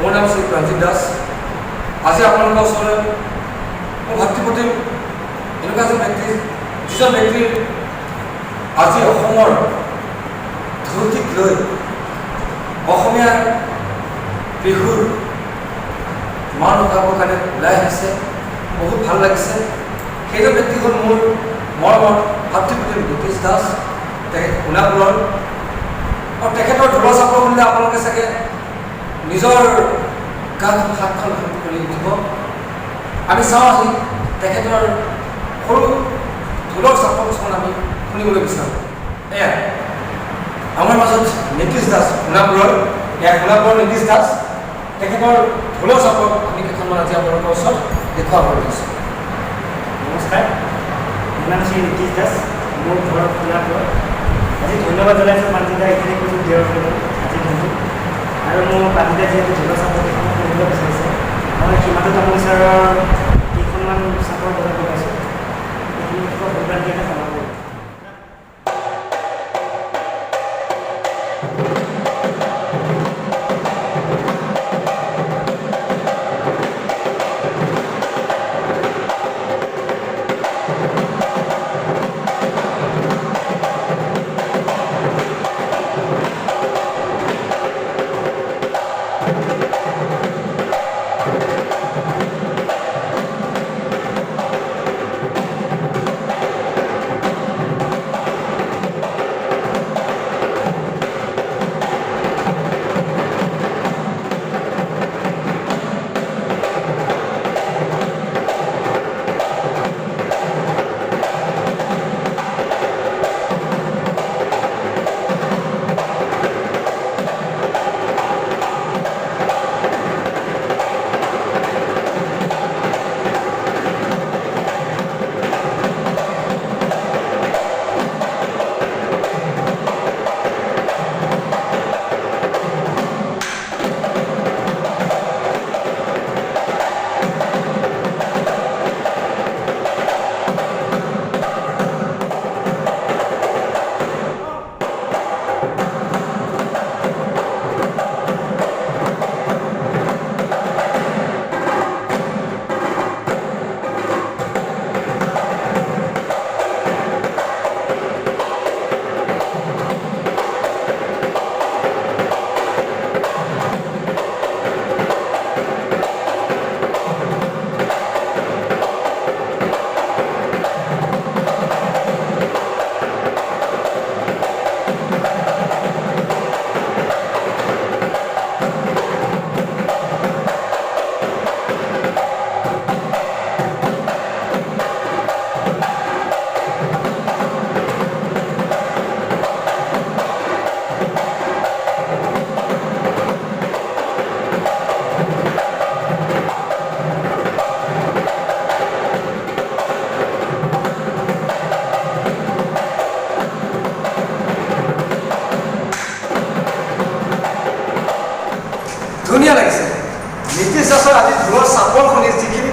মোৰ নাম শ্ৰী প্ৰাঞ্জিত দাস। আজি আপোনালোকৰ ওচৰলৈ মোৰ ভাতৃপ্ৰতিম এনেকুৱা এজন ব্যক্তি, যিজন ব্যক্তিৰ আজি অসমৰ ধুতিক লৈ অসমীয়া বিহুৰ মান উঠাবৰ কাৰণে ওলাই আহিছে। বহুত ভাল লাগিছে। সেইজন ব্যক্তি হ'ল মোৰ মৰমৰ ভাতৃপ্ৰতিম নীতিশ দাস, তেখেত সোণাপুৰৰ। আৰু তেখেতৰ ঢোলৰ চাপৰ শুনিলে আপোনালোকে চাগে নিজৰ গাখন হাতখন কৰি উঠিব। আমি চাওঁ আজি তেখেতৰ সৰু ঢোলৰ চাপৰ কিছুমান আমি শুনিবলৈ বিচাৰোঁ। এয়া আমাৰ মাজত নীতিশ দাস সোণাপুৰৰ, এয়া সোণাপুৰৰ নীতিশ দাস। তেখেতৰ ঢোলৰ চাপৰ আমি কেইখনমান আজি আপোনালোকৰ ওচৰত দেখুৱাব পাৰিছোঁ। নমস্কাৰ, মোৰ নাম শ্ৰী নীতিশ দাস, মোৰ ঘৰ সোণাপুৰত। আজি ধন্যবাদ জনাইছোঁ প্ৰাঞ্জিতা এইখিনি সুযোগ দিয়াৰ বাবে আজি দিনটো। আৰু মোৰ প্ৰাঞ্জিতা যিহেতু ঢোলৰ চাপৰ কেইখনমান শুনিব বিচাৰিছে, মই সীমান্ত তামুল ছাৰৰ কেইখনমান চাপৰ বজাব পাইছোঁ। এইখিনি ভূটানকে জনাব। ধুনীয়া লাগিছে। নীতিশ দাসৰ আজি ঢোলৰ চাপৰ শুনি যিখিনি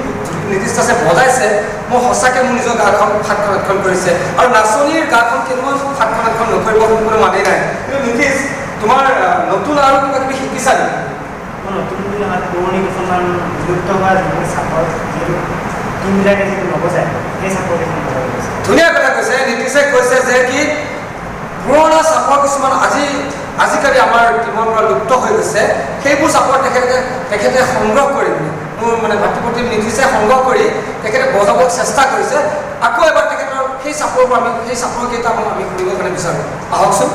নীতিশ দাসে বজাইছে, মই সঁচাকৈ মোৰ নিজৰ গাখন সাতখন আঠখন কৰিছে। আৰু নাচনীৰ গাখন কেনেকুৱা সাতখন আঠখন নকৰিব কোনো মানেই নাই। কিন্তু নীতিশ, তোমাৰ নতুন আৰু কিবা কিবি শিকিছা নেকি? মই নতুন বুলি নহয়, পুৰণি কিছুমান বিলুপ্ত হোৱা যিবোৰ চাপৰ, যিহেতু টিমবিলাকে যিটো নবজায়, সেই চাপৰ কিছুমান বজাব গৈছে। ধুনীয়া কথা কৈছে। নীতিশে কৈছে যে কি পুৰণা চাপৰ কিছুমান আজিকালি আমাৰ টিমৰ পৰা লুপ্ত হৈ গৈছে, সেইবোৰ চাপৰ তেখেতে সংগ্ৰহ কৰি, মোৰ মানে ভাতৃপ্ৰতিম নীতিশে সংগ্ৰহ কৰি তেখেতে বজাবলৈ চেষ্টা কৰিছে। আকৌ এবাৰ তেখেতৰ সেই চাপৰ পৰা সেই চাপৰ কেইটা আমি শুনিবৰ কাৰণে বিচাৰোঁ। আহকচোন।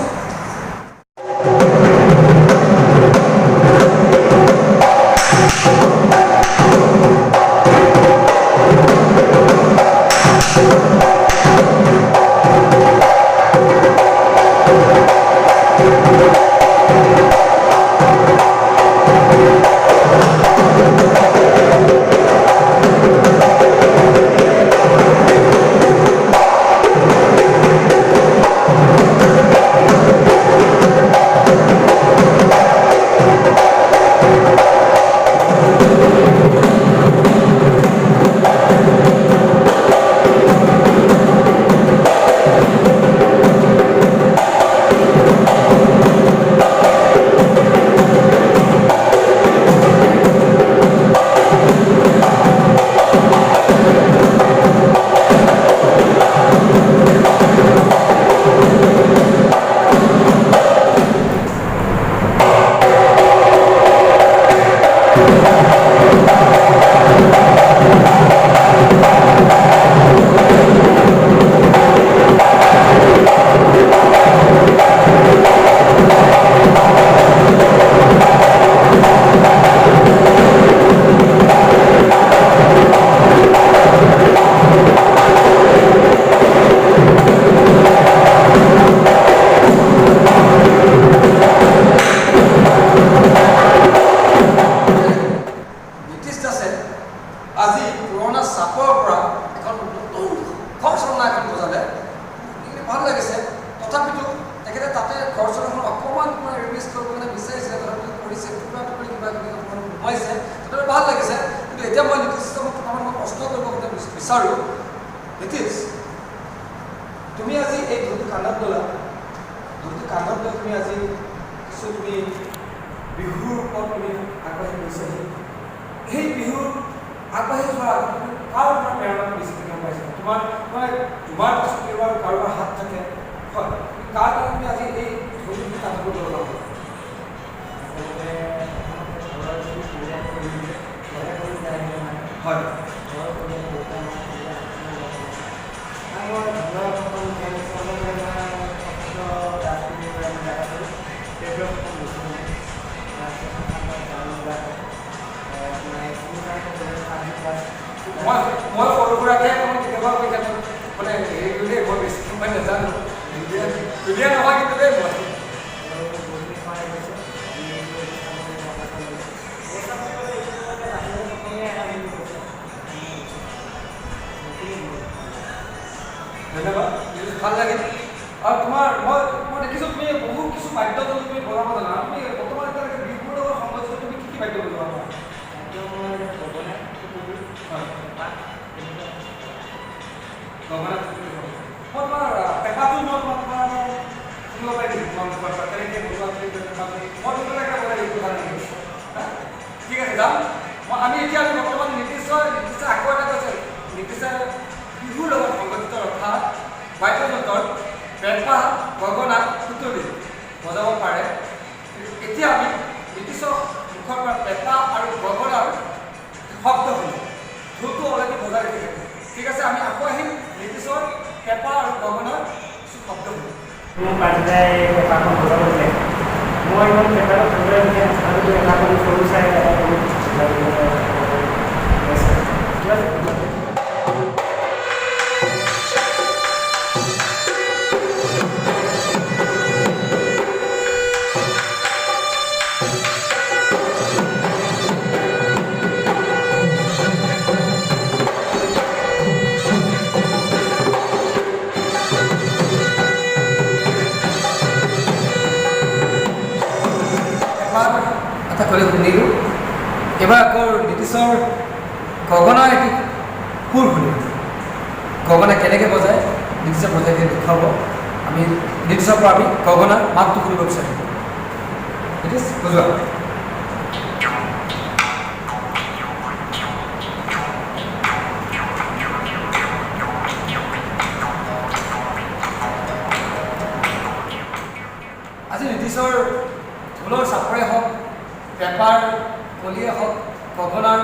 ঘৰ চৰখন অকণমান তোমাৰ ৰিলিজ কৰিব কাৰণে বিচাৰিছিলে, তথাপি কৰিছে, টুকুৰা টুকুৰি কিবা কিবি অকণমান সোমাইছে, তথাপি ভাল লাগিছে। কিন্তু এতিয়া মই নীতিশক অকণমান মই প্ৰশ্ন কৰিব কাৰণে বিচাৰোঁ, নীতিশ, তুমি আজি এই ঢোলটো কান্ধত ল'লা, ঢোলটো কান্ধত লৈ তুমি আজি কিছু তুমি বিহুৰ ওপৰত তুমি আগবাঢ়ি গৈছাহি। সেই বিহুৰ আগবাঢ়ি যোৱাৰ আগত তুমি কাৰ পৰা প্ৰেৰণা বেছিকৈ গম পাইছা? তোমাৰ পাছত কাৰোবাৰ হাত থাকে, হয়, কাৰ কাৰণে তুমি আজি এই ঢোলটো কান্ধত ল'লা? হয়, মই সৰু সুৰাকৈ অকণমান কেতিয়াবা মানে হেৰি কৰিলে মই বেছি সময় নাজানো, ধুনীয়া নহয় কিন্তু দেই মই ধন্যবাদ, ভাল লাগিল। আৰু মই দেখিছোঁ তুমি বহুত কিছু বাদ্যযন্ত্ৰ তুমি বজাব জানা। তুমি বৰ্তমান এতিয়ালৈকে বিহুৰ লগত সংগঠিত তুমি কি কি বাদ্য বজাব পাৰা? মই তোমাৰ পেঁপাটো মই তোমাৰ শুনিব পাৰিম, কেনেকৈ বজোৱা মই তোমালোকে বজাই দিছোঁ ভাল লাগিল। ঠিক আছে, যাম আমি এতিয়া বৰ্তমান নীতিশে আকৌ এটা কৈছে, নীতিশে বিহুৰ লগত সংগঠিত ৰখা বাদ্যযন্ত্ৰৰ পেঁপা, গগনা, সুতুলি বজাব পাৰে। এতিয়া আমি নীতিশৰ মুখৰ পৰা পেঁপা আৰু গগনাৰ শব্দ শুনো, ঢোলটো অলৰেডি বজাই ৰাখিছে। ঠিক আছে, আমি আকৌ আহিম নীতিশৰ পেঁপা আৰু গগনাৰ কিছু শব্দ শুনো। মোৰ পাঁচটাই পেঁপাখন বজাব দিলে, মই ইমান পেঁপাটো ভালদৰে নাজানো, পেঁপাখন সৰু চাই এটা কৰি শুনিলোঁ। এবাৰ আকৌ নীতিশৰ গগনাৰ এটি সুৰ শুনিলোঁ। গগনা কেনেকৈ বজায় নীতিশে বজাই দিয়ে দেখুৱাব। আমি নীতিশৰ পৰা আমি গগনাৰ মাতটো শুনিব বিচাৰিম। নীতিশ বুজোৱা। আজি নীতিশৰ ঢোলৰ চাপৰে হওক, পেঁপাৰ কলিয়ে হওক, গগনাৰ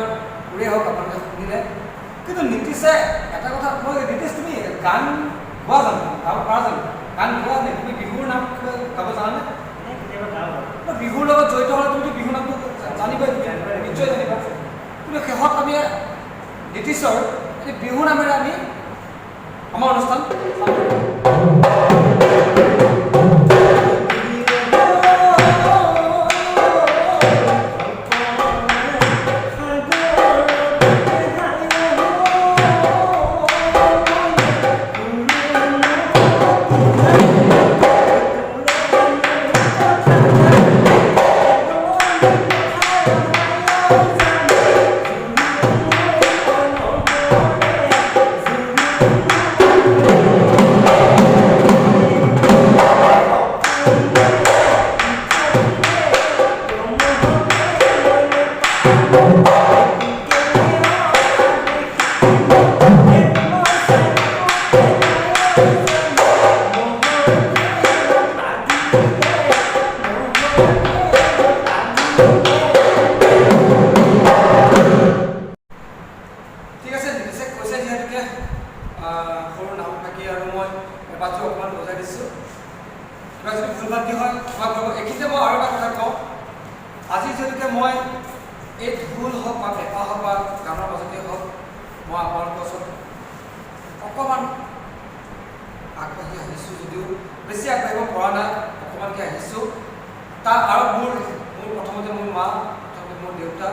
সুৰে হওক আপোনালোকে শুনিলে। কিন্তু নীতিশে এটা কথা, মই নীতিশ তুমি গান গোৱা জানো? গাব পাৰা জানো? গান গোৱা নে? তুমি বিহুৰ নাম গাব জানানে? বিহুৰ লগত জড়িত হ'লে তুমিতো বিহু নামটো জানিবাই, নিশ্চয় জানিবা। কিন্তু শেষত আমি নীতিশৰ বিহু নামেৰে আমি আমাৰ অনুষ্ঠান সৰু নাম থাকি আৰু মই এবাৰটো অকণমান বজাই দিছোঁ। কিবা যদি ভুল ভ্ৰান্তি হয় ক্ষমা কৰিব। এইখিনিতে মই আৰু এটা কথা কওঁ, আজি যিহেতুকে মই এই ঢোল হওক বা পেঁপা হওক বা গানৰ মাজতে হওক, মই আপোনালোকৰ ওচৰত অকণমান আগবাঢ়ি আহিছোঁ, যদিও বেছি আগবাঢ়িব পৰা নাই, অকণমানকৈ আহিছোঁ। তাৰ আৰু মোৰ প্ৰথমতে মোৰ মা, প্ৰথমতে মোৰ দেউতা,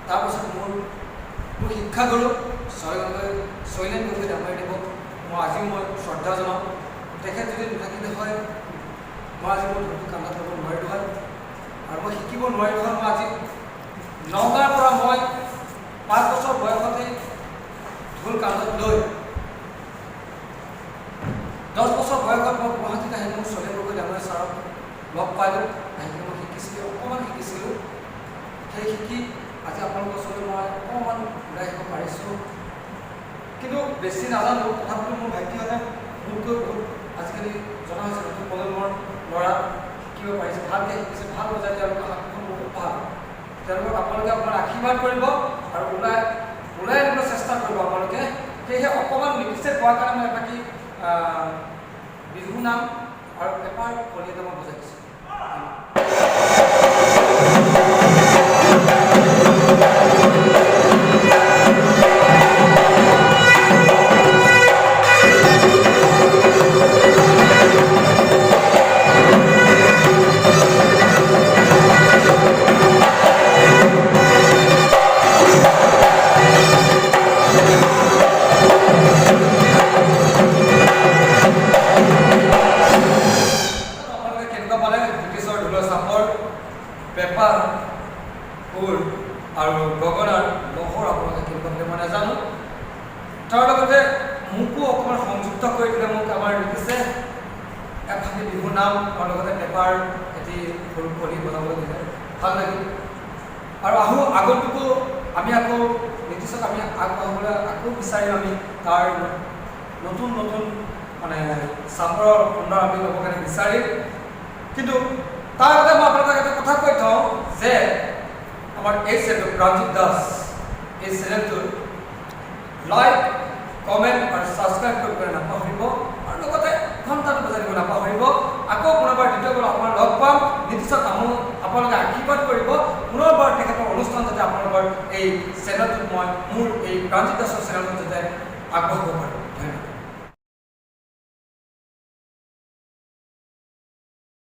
তাৰপাছত মোৰ শিক্ষাগুৰু শৈলেন গগৈ ডাঙৰীয়াদেৱক মই আজিও মই শ্ৰদ্ধা জনাওঁ। তেখেত যদি নাথাকিলে হয় মই আজি মোৰ ঢোলটো কান্ধত ল'ব নোৱাৰিলোঁ হয় আৰু মই শিকিব নোৱাৰিলোঁ হয়। মই আজি নগাঁৱৰ পৰা মই 5 বছৰ বয়সতে ঢোল কান্ধত লৈ 10 বছৰ বয়সত মই গুৱাহাটীত আহি মোৰ চলে গগৈ ডাঙৰীয়া ছাৰক লগ পালোঁ। আহি মই শিকিছিলোঁ, অকণমান শিকিছিলোঁ। সেই শিকি আজি আপোনালোকৰ ওচৰলৈ মই অকণমান ওলাই আহিব পাৰিছোঁ। কিন্তু বেছি নাজানো, তথাপিও মোৰ ভাইটিহঁতে মোতকৈ বহুত আজিকালি জনা হৈছে, নতুন প্ৰজন্মৰ ল'ৰা শিকিব পাৰিছে, ভালকৈ শিকিছে, ভাল বজাই তেওঁলোকৰ হাতখন বহুত ভাল। তেওঁলোকক আপোনালোকে অকণমান আশীৰ্বাদ কৰিব আৰু ওলাই আনিবলৈ চেষ্টা কৰিব আপোনালোকে। সেয়েহে অকণমান নিৰ্দিষ্ট পোৱাৰ কাৰণে মই এপাকি বিহু নাম আৰু পেপাৰ কলিয়াতে মই বজাই দিছোঁ। পেঁপা, খোল আৰু গগনাৰ লহৰ আপোনালোকে কেনেকুৱা বুলি মই নাজানো। তাৰ লগতে মোকো অকণমান সংযুক্ত কৰি দিলে, মোক আমাৰ লিখিছে এফাকি বিহু নাম আৰু লগতে পেঁপাৰ এটি সৰু কলি বনাবলৈ দিলে, ভাল লাগিল। আৰু আগন্তুকো আমি আকৌ নিৰ্দিষ্ট আমি আগবঢ়াবলৈ আকৌ বিচাৰিম। আমি তাৰ নতুন মানে চামৰ সুন্দৰ আমি ল'বৰ কাৰণে বিচাৰিম। কিন্তু তাৰ আগতে মই আপোনালোকক এটা কথা কৈ থওঁ যে আমাৰ এই চেনেল প্ৰাঞ্জিত দাস এই চেনেলটোৰ লাইক, কমেণ্ট আৰু ছাবস্ক্ৰাইব কৰিবলৈ নাপাহৰিব আৰু লগতে ঘণ্টাটো বজাই দিব নাপাহৰিব। আকৌ পুনৰবাৰ দ্বিতীয়বাৰ আপোনাৰ লগ পাম। নিৰ্দিষ্ট আপোনালোকে আশীৰ্বাদ কৰিব। পুনৰবাৰ তেখেতৰ অনুষ্ঠান যাতে আপোনালোকৰ এই চেনেলটোত মই মোৰ এই প্ৰাঞ্জিত দাসৰ চেনেলটোত যাতে আগবঢ়াব পাৰোঁ। ধন্যবাদ।